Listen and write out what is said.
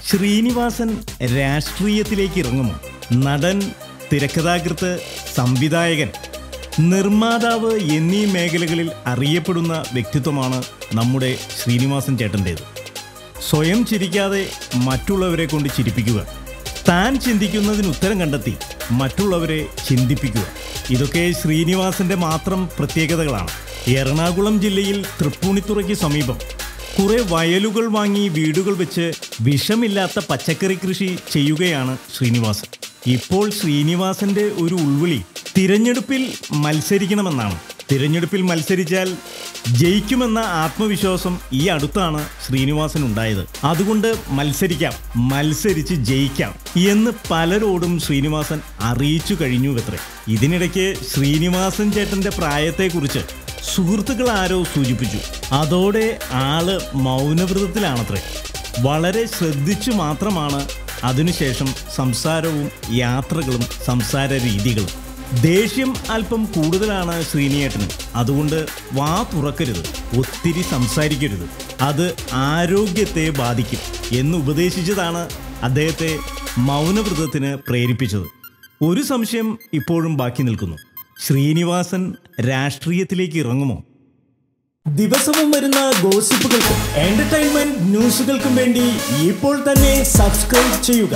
ശ്രീനിവാസൻ രാഷ്ട്രീയത്തിലേക്ക് ഇറങ്ങുമോ? നടൻ, തിരക്കഥാകൃത്ത്, സംവിധായകൻ, നിർമ്മാതാവ് എന്നീ മേഖലകളിൽ അറിയപ്പെടുന്ന വ്യക്തിത്വമാണ് നമ്മുടെ ശ്രീനിവാസൻ ചേട്ടൻ്റേത്. സ്വയം ചിരിക്കാതെ മറ്റുള്ളവരെ കൊണ്ട് ചിരിപ്പിക്കുക, താൻ ചിന്തിക്കുന്നതിന് ഉത്തരം കണ്ടെത്തി മറ്റുള്ളവരെ ചിന്തിപ്പിക്കുക, ഇതൊക്കെ ശ്രീനിവാസൻ്റെ മാത്രം പ്രത്യേകതകളാണ്. എറണാകുളം ജില്ലയിൽ തൃപ്പൂണിത്തുറയ്ക്ക് സമീപം കുറെ വയലുകൾ വാങ്ങി വീടുകൾ വെച്ച് വിഷമില്ലാത്ത പച്ചക്കറി കൃഷി ചെയ്യുകയാണ് ശ്രീനിവാസൻ. ഇപ്പോൾ ശ്രീനിവാസന്റെ ഒരു ഉൾവിളി തിരഞ്ഞെടുപ്പിൽ മത്സരിക്കണമെന്നാണ്. തിരഞ്ഞെടുപ്പിൽ മത്സരിച്ചാൽ ജയിക്കുമെന്ന ആത്മവിശ്വാസം ഈ അടുത്താണ് ശ്രീനിവാസൻ ഉണ്ടായത്. അതുകൊണ്ട് മത്സരിക്കാം, മത്സരിച്ച് ജയിക്കാം എന്ന് പലരോടും ശ്രീനിവാസൻ അറിയിച്ചു കഴിഞ്ഞുവത്രേ. ഇതിനിടയ്ക്ക് ശ്രീനിവാസൻ ചേട്ടൻ്റെ പ്രായത്തെക്കുറിച്ച് സുഹൃത്തുക്കൾ ആരോ സൂചിപ്പിച്ചു. അതോടെ ആള് മൗനവ്രതത്തിലാണത്രേ. വളരെ ശ്രദ്ധിച്ചു മാത്രമാണ് അതിനുശേഷം സംസാരവും യാത്രകളും സംസാര രീതികളും. ദേഷ്യം അല്പം കൂടുതലാണ് ശ്രീനിയേട്ടന്. അതുകൊണ്ട് വാ തുറക്കരുത്, ഒത്തിരി സംസാരിക്കരുത്, അത് ആരോഗ്യത്തെ ബാധിക്കും എന്ന് ഉപദേശിച്ചതാണ് അദ്ദേഹത്തെ മൗനവ്രതത്തിന് പ്രേരിപ്പിച്ചത്. ഒരു സംശയം ഇപ്പോഴും ബാക്കി നിൽക്കുന്നു. ശ്രീനിവാസൻ രാഷ്ട്രീയത്തിലേക്ക് ഇറങ്ങുമോ? ദിവസവും വരുന്ന ഗോസിപ്പുകൾക്കും എന്റർടൈൻമെന്റ് ന്യൂസുകൾക്കും വേണ്ടി ഇപ്പോൾ തന്നെ സബ്സ്ക്രൈബ് ചെയ്യുക.